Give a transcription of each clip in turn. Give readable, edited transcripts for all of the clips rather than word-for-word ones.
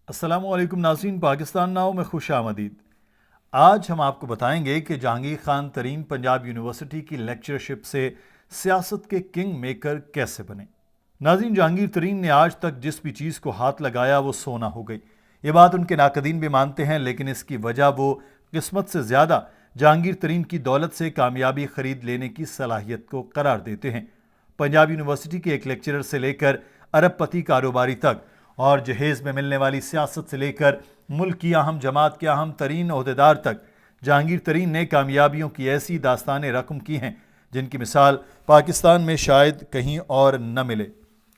السلام علیکم ناظرین، پاکستان ناؤ میں خوش آمدید۔ آج ہم آپ کو بتائیں گے کہ جہانگیر خان ترین پنجاب یونیورسٹی کی لیکچرشپ سے سیاست کے کنگ میکر کیسے بنے۔ ناظرین، جہانگیر ترین نے آج تک جس بھی چیز کو ہاتھ لگایا وہ سونا ہو گئی۔ یہ بات ان کے ناقدین بھی مانتے ہیں، لیکن اس کی وجہ وہ قسمت سے زیادہ جہانگیر ترین کی دولت سے کامیابی خرید لینے کی صلاحیت کو قرار دیتے ہیں۔ پنجاب یونیورسٹی کے ایک لیکچرر سے لے کر ارب پتی کاروباری تک، اور جہیز میں ملنے والی سیاست سے لے کر ملک کی اہم جماعت کے اہم ترین عہدیدار تک، جہانگیر ترین نے کامیابیوں کی ایسی داستانیں رقم کی ہیں جن کی مثال پاکستان میں شاید کہیں اور نہ ملے۔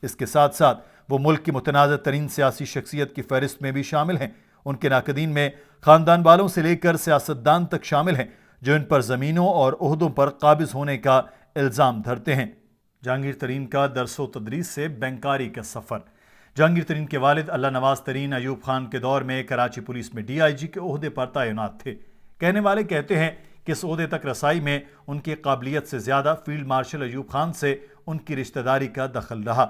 اس کے ساتھ ساتھ وہ ملک کی متنازع ترین سیاسی شخصیت کی فہرست میں بھی شامل ہیں۔ ان کے ناقدین میں خاندان والوں سے لے کر سیاستدان تک شامل ہیں جو ان پر زمینوں اور عہدوں پر قابض ہونے کا الزام دھرتے ہیں۔ جہانگیر ترین کا درس و تدریس سے بینکاری کا سفر۔ جہانگیر ترین کے والد اللہ نواز ترین ایوب خان کے دور میں کراچی پولیس میں ڈی آئی جی کے عہدے پر تعینات تھے۔ کہنے والے کہتے ہیں کہ اس عہدے تک رسائی میں ان کی قابلیت سے زیادہ فیلڈ مارشل ایوب خان سے ان کی رشتہ داری کا دخل رہا۔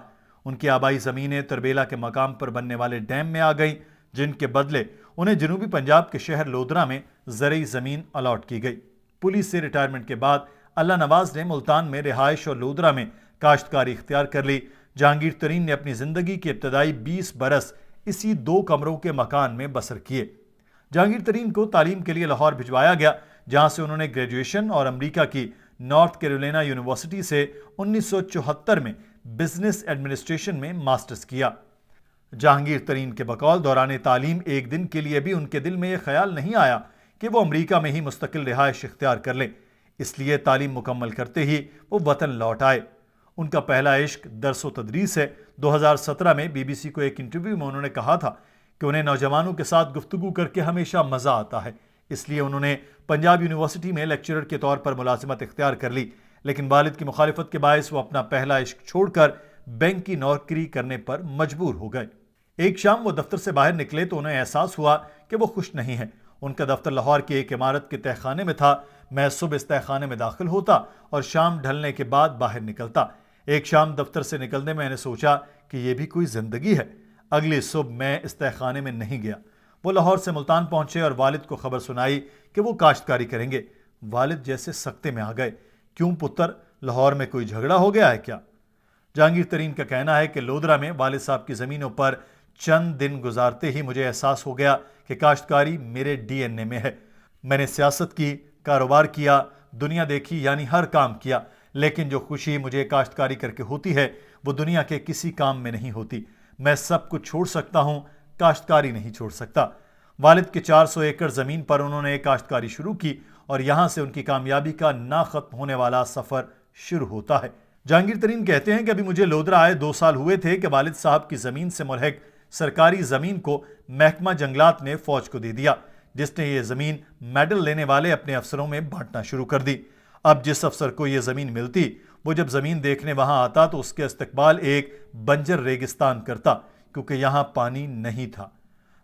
ان کی آبائی زمینیں تربیلا کے مقام پر بننے والے ڈیم میں آ گئیں، جن کے بدلے انہیں جنوبی پنجاب کے شہر لودھرا میں زرعی زمین الاٹ کی گئی۔ پولیس سے ریٹائرمنٹ کے بعد اللہ نواز نے ملتان میں رہائش اور لودھرا میں کاشتکاری اختیار کر لی۔ جہانگیر ترین نے اپنی زندگی کے ابتدائی 20 برس اسی 2 کمروں کے مکان میں بسر کیے۔ جہانگیر ترین کو تعلیم کے لیے لاہور بھجوایا گیا، جہاں سے انہوں نے گریجویشن اور امریکہ کی نارتھ کیرولینا یونیورسٹی سے 1974 میں بزنس ایڈمنسٹریشن میں ماسٹرز کیا۔ جہانگیر ترین کے بقول دوران تعلیم ایک دن کے لیے بھی ان کے دل میں یہ خیال نہیں آیا کہ وہ امریکہ میں ہی مستقل رہائش اختیار کر لیں، اس لیے تعلیم مکمل کرتے ہی وہ وطن لوٹ آئے۔ ان کا پہلا عشق درس و تدریس ہے۔ 2017 میں بی بی سی کو ایک انٹرویو میں انہوں نے کہا تھا کہ انہیں نوجوانوں کے ساتھ گفتگو کر کے ہمیشہ مزہ آتا ہے، اس لیے انہوں نے پنجاب یونیورسٹی میں لیکچرر کے طور پر ملازمت اختیار کر لی، لیکن والد کی مخالفت کے باعث وہ اپنا پہلا عشق چھوڑ کر بینک کی نوکری کرنے پر مجبور ہو گئے۔ ایک شام وہ دفتر سے باہر نکلے تو انہیں احساس ہوا کہ وہ خوش نہیں ہیں۔ ان کا دفتر لاہور کی ایک عمارت کے تہہ خانے میں تھا۔ میں صبح اس تہہ خانے میں داخل ہوتا اور شام ڈھلنے کے بعد باہر نکلتا۔ ایک شام دفتر سے نکلنے میں نے سوچا کہ یہ بھی کوئی زندگی ہے۔ اگلی صبح میں اس تہہ خانے میں نہیں گیا۔ وہ لاہور سے ملتان پہنچے اور والد کو خبر سنائی کہ وہ کاشتکاری کریں گے۔ والد جیسے سکتے میں آ گئے۔ کیوں پتر، لاہور میں کوئی جھگڑا ہو گیا ہے کیا؟ جہانگیر ترین کا کہنا ہے کہ لودھرا میں والد صاحب کی زمینوں پر چند دن گزارتے ہی مجھے احساس ہو گیا کہ کاشتکاری میرے ڈی این اے میں ہے۔ میں نے سیاست کی، کاروبار کیا، دنیا دیکھی، یعنی ہر کام کیا، لیکن جو خوشی مجھے کاشتکاری کر کے ہوتی ہے وہ دنیا کے کسی کام میں نہیں ہوتی۔ میں سب کچھ چھوڑ سکتا ہوں، کاشتکاری نہیں چھوڑ سکتا۔ والد کے 400 ایکڑ زمین پر انہوں نے کاشتکاری شروع کی اور یہاں سے ان کی کامیابی کا نہ ختم ہونے والا سفر شروع ہوتا ہے۔ جہانگیر ترین کہتے ہیں کہ ابھی مجھے لودھرا آئے 2 سال ہوئے تھے کہ والد صاحب کی زمین سے ملحق سرکاری زمین کو محکمہ جنگلات نے فوج کو دے دیا، جس نے یہ زمین میڈل لینے والے اپنے افسروں میں بانٹنا شروع کر دی۔ اب جس افسر کو یہ زمین ملتی، وہ جب زمین دیکھنے وہاں آتا تو اس کے استقبال ایک بنجر ریگستان کرتا، کیونکہ یہاں پانی نہیں تھا۔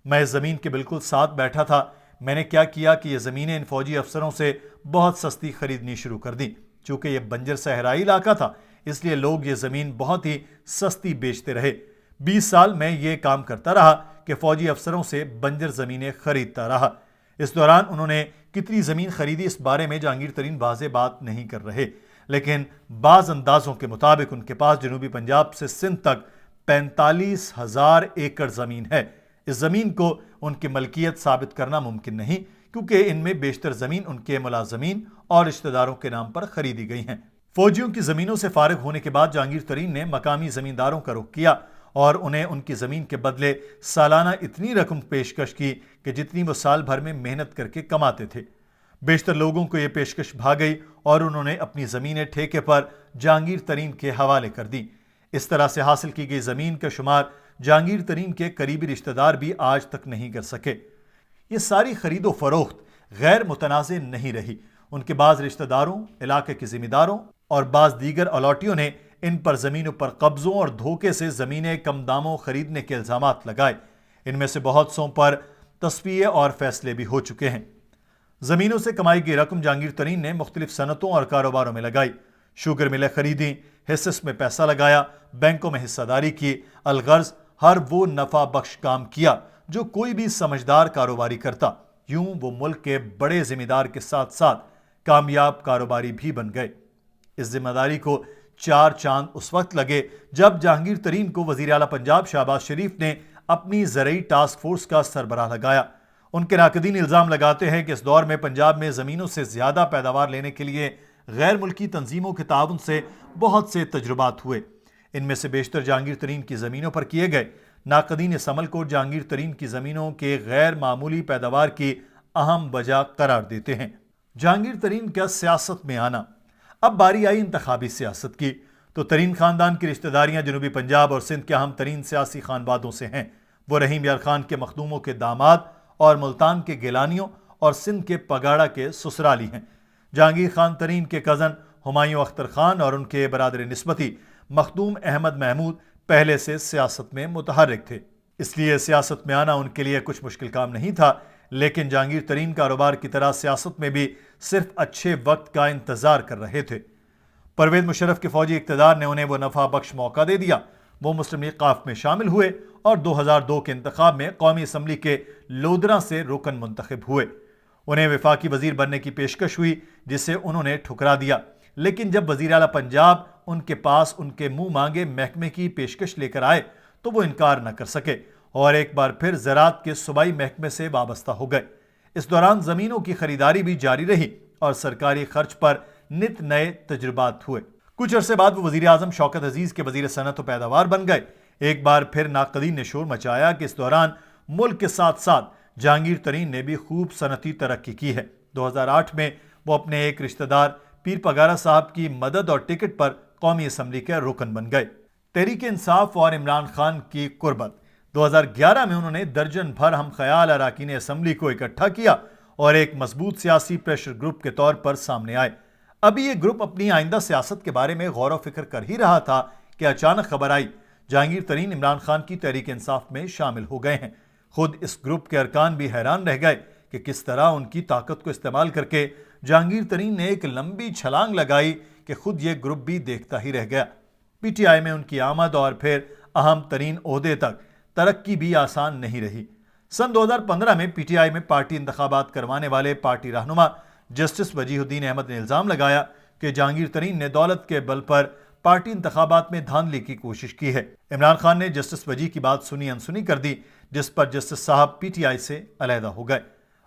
میں اس زمین کے بالکل ساتھ بیٹھا تھا۔ میں نے کیا کیا کہ یہ زمینیں ان فوجی افسروں سے بہت سستی خریدنی شروع کر دی۔ چونکہ یہ بنجر صحرائی علاقہ تھا، اس لیے لوگ یہ زمین بہت ہی سستی بیچتے رہے۔ 20 سال میں یہ کام کرتا رہا کہ فوجی افسروں سے بنجر زمینیں خریدتا رہا۔ اس دوران انہوں نے کتنی زمین خریدی اس بارے میں جہانگیر ترین واضح بات نہیں کر رہے، لیکن بعض اندازوں کے مطابق ان کے پاس جنوبی پنجاب سے سندھ تک 45,000 ایکڑ زمین ہے۔ اس زمین کو ان کی ملکیت ثابت کرنا ممکن نہیں، کیونکہ ان میں بیشتر زمین ان کے ملازمین اور رشتہ داروں کے نام پر خریدی گئی ہیں۔ فوجیوں کی زمینوں سے فارغ ہونے کے بعد جہانگیر ترین نے مقامی زمینداروں کا رخ کیا اور انہیں ان کی زمین کے بدلے سالانہ اتنی رقم پیشکش کی کہ جتنی وہ سال بھر میں محنت کر کے کماتے تھے۔ بیشتر لوگوں کو یہ پیشکش بھا گئی اور انہوں نے اپنی زمینیں ٹھیکے پر جہانگیر ترین کے حوالے کر دی۔ اس طرح سے حاصل کی گئی زمین کا شمار جہانگیر ترین کے قریبی رشتہ دار بھی آج تک نہیں کر سکے۔ یہ ساری خرید و فروخت غیر متنازع نہیں رہی۔ ان کے بعض رشتہ داروں، علاقے کے ذمہ داروں اور بعض دیگر الاٹیوں نے ان پر زمینوں پر قبضوں اور دھوکے سے زمینیں کم داموں خریدنے کے الزامات لگائے۔ ان میں سے بہت سوں پر تصفیے اور فیصلے بھی ہو چکے ہیں۔ زمینوں سے کمائی گئی رقم جہانگیر ترین نے مختلف صنعتوں اور کاروباروں میں لگائی۔ شوگر ملیں خریدیں، حصص میں پیسہ لگایا، بینکوں میں حصہ داری کی، الغرض ہر وہ نفع بخش کام کیا جو کوئی بھی سمجھدار کاروباری کرتا۔ یوں وہ ملک کے بڑے ذمہ دار کے ساتھ ساتھ کامیاب کاروباری بھی بن گئے۔ اس ذمہ داری کو 4 چاند اس وقت لگے جب جہانگیر ترین کو وزیر اعلیٰ پنجاب شہباز شریف نے اپنی زرعی ٹاسک فورس کا سربراہ لگایا۔ ان کے ناقدین الزام لگاتے ہیں کہ اس دور میں پنجاب میں زمینوں سے زیادہ پیداوار لینے کے لیے غیر ملکی تنظیموں کے تعاون سے بہت سے تجربات ہوئے۔ ان میں سے بیشتر جہانگیر ترین کی زمینوں پر کیے گئے۔ ناقدین اس عمل کو جہانگیر ترین کی زمینوں کے غیر معمولی پیداوار کی اہم وجہ قرار دیتے ہیں۔ جہانگیر ترین کا سیاست میں آنا۔ اب باری آئی انتخابی سیاست کی تو ترین خاندان کی رشتہ داریاں جنوبی پنجاب اور سندھ کے اہم ترین سیاسی خانوادوں سے ہیں۔ وہ رحیم یار خان کے مخدوموں کے داماد اور ملتان کے گیلانیوں اور سندھ کے پگاڑا کے سسرالی ہیں۔ جہانگیر خان ترین کے کزن ہمایوں اختر خان اور ان کے برادر نسبتی مخدوم احمد محمود پہلے سے سیاست میں متحرک تھے، اس لیے سیاست میں آنا ان کے لیے کچھ مشکل کام نہیں تھا، لیکن جہانگیر ترین کاروبار کی طرح سیاست میں بھی صرف اچھے وقت کا انتظار کر رہے تھے۔ پرویز مشرف کے فوجی اقتدار نے انہیں وہ نفع بخش موقع دے دیا۔ وہ مسلم لیگ قاف میں شامل ہوئے اور 2002 کے انتخاب میں قومی اسمبلی کے لودھراں سے رکن منتخب ہوئے۔ انہیں وفاقی وزیر بننے کی پیشکش ہوئی جسے انہوں نے ٹھکرا دیا، لیکن جب وزیر اعلیٰ پنجاب ان کے پاس ان کے منہ مانگے محکمے کی پیشکش لے کر آئے تو وہ انکار نہ کر سکے اور ایک بار پھر زراعت کے صوبائی محکمے سے وابستہ ہو گئے۔ اس دوران زمینوں کی خریداری بھی جاری رہی اور سرکاری خرچ پر نت نئے تجربات ہوئے۔ کچھ عرصے بعد وہ وزیر اعظم شوکت عزیز کے وزیر صنعت و پیداوار بن گئے۔ ایک بار پھر ناقدین نے شور مچایا کہ اس دوران ملک کے ساتھ ساتھ جہانگیر ترین نے بھی خوب صنعتی ترقی کی ہے۔ 2008 میں وہ اپنے ایک رشتہ دار پیر پگارا صاحب کی مدد اور ٹکٹ پر قومی اسمبلی کے رکن بن گئے۔ تحریک انصاف اور عمران خان کی قربت۔ 2011 میں انہوں نے درجن بھر ہم خیال اراکین اسمبلی کو اکٹھا کیا اور ایک مضبوط سیاسی پریشر گروپ کے طور پر سامنے آئے۔ ابھی یہ گروپ اپنی آئندہ سیاست کے بارے میں غور و فکر کر ہی رہا تھا کہ اچانک خبر آئی جہانگیر ترین عمران خان کی تحریک انصاف میں شامل ہو گئے ہیں۔ خود اس گروپ کے ارکان بھی حیران رہ گئے کہ کس طرح ان کی طاقت کو استعمال کر کے جہانگیر ترین نے ایک لمبی چھلانگ لگائی کہ خود یہ گروپ بھی دیکھتا ہی رہ گیا۔ پی ٹی آئی میں ان کی آمد اور پھر اہم ترین عہدے تک ترقی بھی آسان نہیں رہی۔ سن 2015 میں پی ٹی آئی میں پارٹی انتخابات کروانے والے پارٹی رہنما جسٹس وجیہ الدین احمد نے الزام لگایا کہ جہانگیر ترین نے دولت کے بل پر پارٹی انتخابات میں دھاندلی کی کوشش کی ہے۔ عمران خان نے جسٹس وجیہ کی بات سنی انسنی کر دی، جس پر جسٹس صاحب پی ٹی آئی سے علیحدہ ہو گئے۔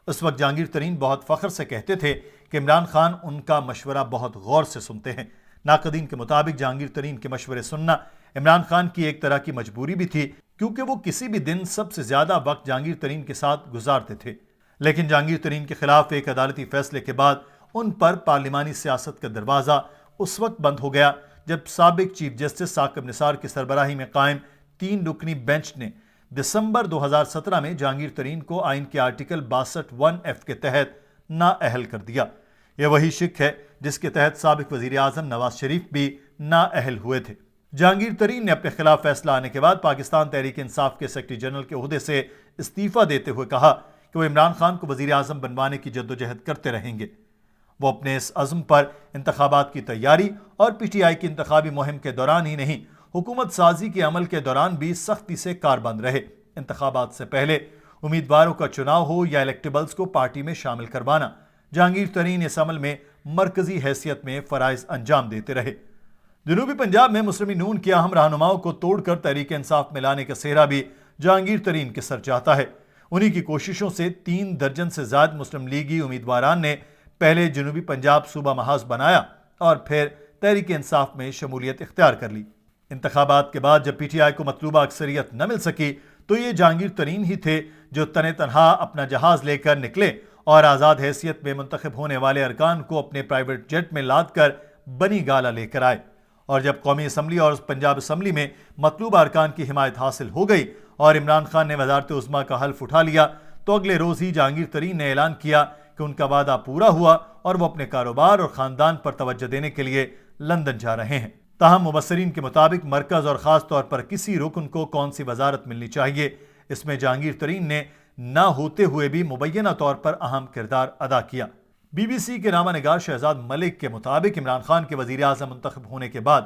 اس وقت جہانگیر ترین بہت فخر سے کہتے تھے کہ عمران خان ان کا مشورہ بہت غور سے سنتے ہیں۔ ناقدین کے مطابق جہانگیر ترین کے مشورے سننا عمران خان کی ایک طرح کی مجبوری بھی تھی، کیونکہ وہ کسی بھی دن سب سے زیادہ وقت جہانگیر ترین کے ساتھ گزارتے تھے۔ لیکن جہانگیر ترین کے خلاف ایک عدالتی فیصلے کے بعد ان پر پارلیمانی سیاست کا دروازہ اس وقت بند ہو گیا جب سابق چیف جسٹس ثاقب نثار کی سربراہی میں قائم 3 رکنی بینچ نے دسمبر 2017 میں جہانگیر ترین کو آئین کے آرٹیکل 62(1)(f) کے تحت نااہل کر دیا۔ یہ وہی شق ہے جس کے تحت سابق وزیر اعظم نواز شریف بھی نااہل ہوئے تھے۔ جہانگیر ترین نے اپنے خلاف فیصلہ آنے کے بعد پاکستان تحریک انصاف کے سیکرٹری جنرل کے عہدے سے استعفیٰ دیتے ہوئے کہا کہ وہ عمران خان کو وزیر اعظم بنوانے کی جدوجہد کرتے رہیں گے۔ وہ اپنے اس عزم پر انتخابات کی تیاری اور پی ٹی آئی کی انتخابی مہم کے دوران ہی نہیں، حکومت سازی کے عمل کے دوران بھی سختی سے کاربند رہے۔ انتخابات سے پہلے امیدواروں کا چناؤ ہو یا الیکٹیبلز کو پارٹی میں شامل کروانا، جہانگیر ترین اس عمل میں مرکزی حیثیت میں فرائض انجام دیتے رہے۔ جنوبی پنجاب میں مسلم نون کے اہم رہنماؤں کو توڑ کر تحریک انصاف میں لانے کا سہرا بھی جہانگیر ترین کے سر جاتا ہے۔ انہی کی کوششوں سے 3 درجن سے زائد مسلم لیگی امیدواران نے پہلے جنوبی پنجاب صوبہ محاذ بنایا اور پھر تحریک انصاف میں شمولیت اختیار کر لی۔ انتخابات کے بعد جب پی ٹی آئی کو مطلوبہ اکثریت نہ مل سکی تو یہ جہانگیر ترین ہی تھے جو تنے تنہا اپنا جہاز لے کر نکلے اور آزاد حیثیت میں منتخب ہونے والے ارکان کو اپنے پرائیویٹ جیٹ میں لاد کر بنی گالہ لے کر آئے۔ اور جب قومی اسمبلی اور پنجاب اسمبلی میں مطلوبہ ارکان کی حمایت حاصل ہو گئی اور عمران خان نے وزارت عظمیٰ کا حلف اٹھا لیا تو اگلے روز ہی جہانگیر ترین نے اعلان کیا کہ ان کا وعدہ پورا ہوا اور وہ اپنے کاروبار اور خاندان پر توجہ دینے کے لیے لندن جا رہے ہیں۔ تاہم مبصرین کے مطابق مرکز اور خاص طور پر کسی رکن کو کون سی وزارت ملنی چاہیے، اس میں جہانگیر ترین نے نہ ہوتے ہوئے بھی مبینہ طور پر اہم کردار ادا کیا۔ بی بی سی کے نامہ نگار شہزاد ملک کے مطابق عمران خان کے وزیر اعظم منتخب ہونے کے بعد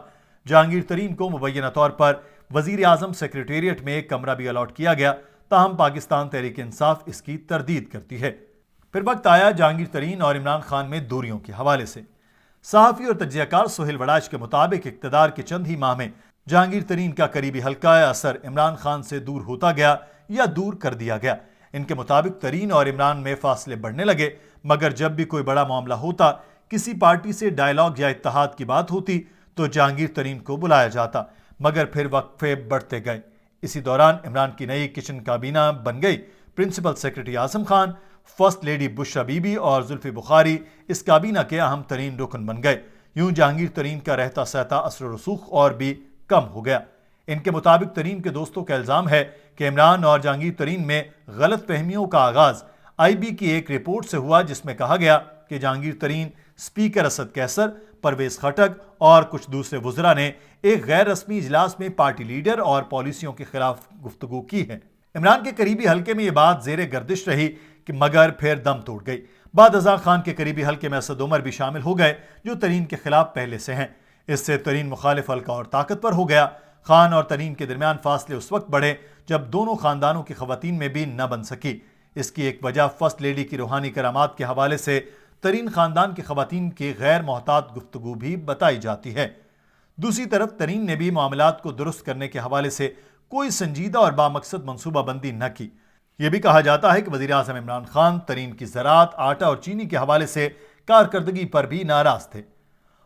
جہانگیر ترین کو مبینہ طور پر وزیر اعظم سیکریٹریٹ میں ایک کمرہ بھی الاٹ کیا گیا تاہم پاکستان تحریک انصاف اس کی تردید کرتی ہے۔ پھر وقت آیا جہانگیر ترین اور عمران خان میں دوریوں کے حوالے سے۔ صحافی اور تجزیہ کار سہیل وڑاچ کے مطابق اقتدار کے چند ہی ماہ میں جہانگیر ترین کا قریبی حلقہ اثر عمران خان سے دور ہوتا گیا یا دور کر دیا گیا۔ ان کے مطابق ترین اور عمران میں فاصلے بڑھنے لگے، مگر جب بھی کوئی بڑا معاملہ ہوتا، کسی پارٹی سے ڈائیلاگ یا اتحاد کی بات ہوتی تو جہانگیر ترین کو بلایا جاتا، مگر پھر وقفے بڑھتے گئے۔ اسی دوران عمران کی نئی کچن کابینہ بن گئی۔ Principal secretary Azam Khan, first lady Bushra Bibi بی اور زلفی بخاری اس کابینہ کے اہم ترین رکن بن گئے۔ یوں جہانگیر ترین کا رہتا سہتا اثر و رسوخ اور بھی کم ہو گیا۔ ان کے مطابق ترین کے دوستوں کا الزام ہے کہ عمران اور جہانگیر ترین میں غلط فہمیوں کا آغاز آئی بی کی ایک رپورٹ سے ہوا، جس میں کہا گیا کہ جہانگیر ترین، اسپیکر اسد کیسر، پرویز خٹک اور کچھ دوسرے وزراء نے ایک غیر رسمی اجلاس میں پارٹی لیڈر اور پالیسیوں کے خلاف گفتگو کی ہے۔ عمران کے قریبی حلقے میں یہ بات زیر گردش رہی کہ مگر پھر دم توڑ گئی۔ بعد ازاں خان کے قریبی حلقے میں اسد عمر بھی شامل ہو گئے، جو ترین کے خلاف پہلے سے ہیں۔ اس سے ترین مخالف حلقہ اور طاقتور ہو گیا۔ خان اور ترین کے درمیان فاصلے اس وقت بڑھے جب دونوں خاندانوں کی خواتین میں بھی نہ بن سکی۔ اس کی ایک وجہ فرسٹ لیڈی کی روحانی کرامات کے حوالے سے ترین خاندان کی خواتین کی غیر محتاط گفتگو بھی بتائی جاتی ہے۔ دوسری طرف ترین نے بھی معاملات کو درست کرنے کے حوالے سے کوئی سنجیدہ اور بامقصد منصوبہ بندی نہ کی۔ یہ بھی کہا جاتا ہے کہ وزیر اعظم عمران خان ترین کی زراعت، آٹا اور چینی کے حوالے سے کارکردگی پر بھی ناراض تھے۔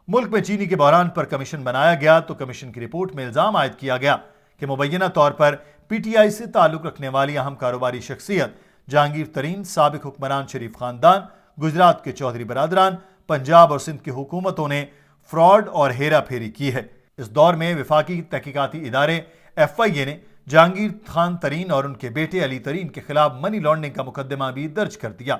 ملک میں چینی کے بحران پر کمیشن بنایا گیا تو کمیشن کی رپورٹ میں الزام عائد کیا گیا کہ مبینہ طور پر پی ٹی آئی سے تعلق رکھنے والی اہم کاروباری شخصیت جہانگیر ترین، سابق حکمران شریف خاندان، گجرات کے چودھری برادران، پنجاب اور سندھ کی حکومتوں نے فراڈ اور ہیرا پھیری کی ہے۔ اس دور میں وفاقی تحقیقاتی ادارے ایف آئی اے نے جہانگیر خان ترین اور ان کے بیٹے علی ترین کے خلاف منی لانڈرنگ کا مقدمہ بھی درج کر دیا۔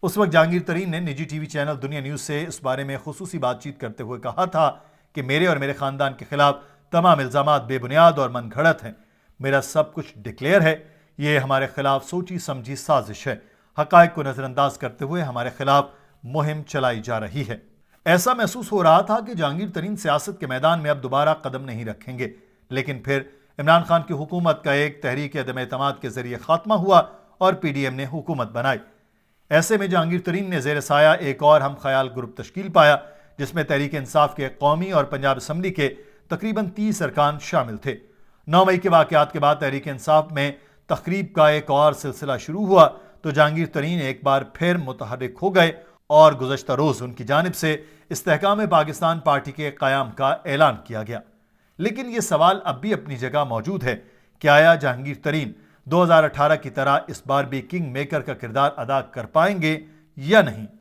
اس وقت جہانگیر ترین نے نجی ٹی وی چینل دنیا نیوز سے اس بارے میں خصوصی بات چیت کرتے ہوئے کہا تھا کہ میرے اور میرے خاندان کے خلاف تمام الزامات بے بنیاد اور من گھڑت ہیں۔ میرا سب کچھ ڈکلیئر ہے۔ یہ ہمارے خلاف سوچی سمجھی سازش ہے۔ حقائق کو نظر انداز کرتے ہوئے ہمارے خلاف مہم چلائی جا رہی ہے۔ ایسا محسوس ہو رہا تھا کہ جہانگیر ترین سیاست کے میدان میں اب دوبارہ قدم نہیں رکھیں گے، لیکن پھر عمران خان کی حکومت کا ایک تحریک عدم اعتماد کے ذریعے خاتمہ ہوا اور پی ڈی ایم نے حکومت بنائی۔ ایسے میں جہانگیر ترین نے زیر سایہ ایک اور ہم خیال گروپ تشکیل پایا، جس میں تحریک انصاف کے قومی اور پنجاب اسمبلی کے تقریباً 30 ارکان شامل تھے۔ 9 مئی کے واقعات کے بعد تحریک انصاف میں تخریب کا ایک اور سلسلہ شروع ہوا تو جہانگیر ترین ایک بار پھر متحرک ہو گئے اور گزشتہ روز ان کی جانب سے استحکام پاکستان پارٹی کے قیام کا اعلان کیا گیا۔ لیکن یہ سوال اب بھی اپنی جگہ موجود ہے کہ آیا جہانگیر ترین 2018 کی طرح اس بار بھی کنگ میکر کا کردار ادا کر پائیں گے یا نہیں؟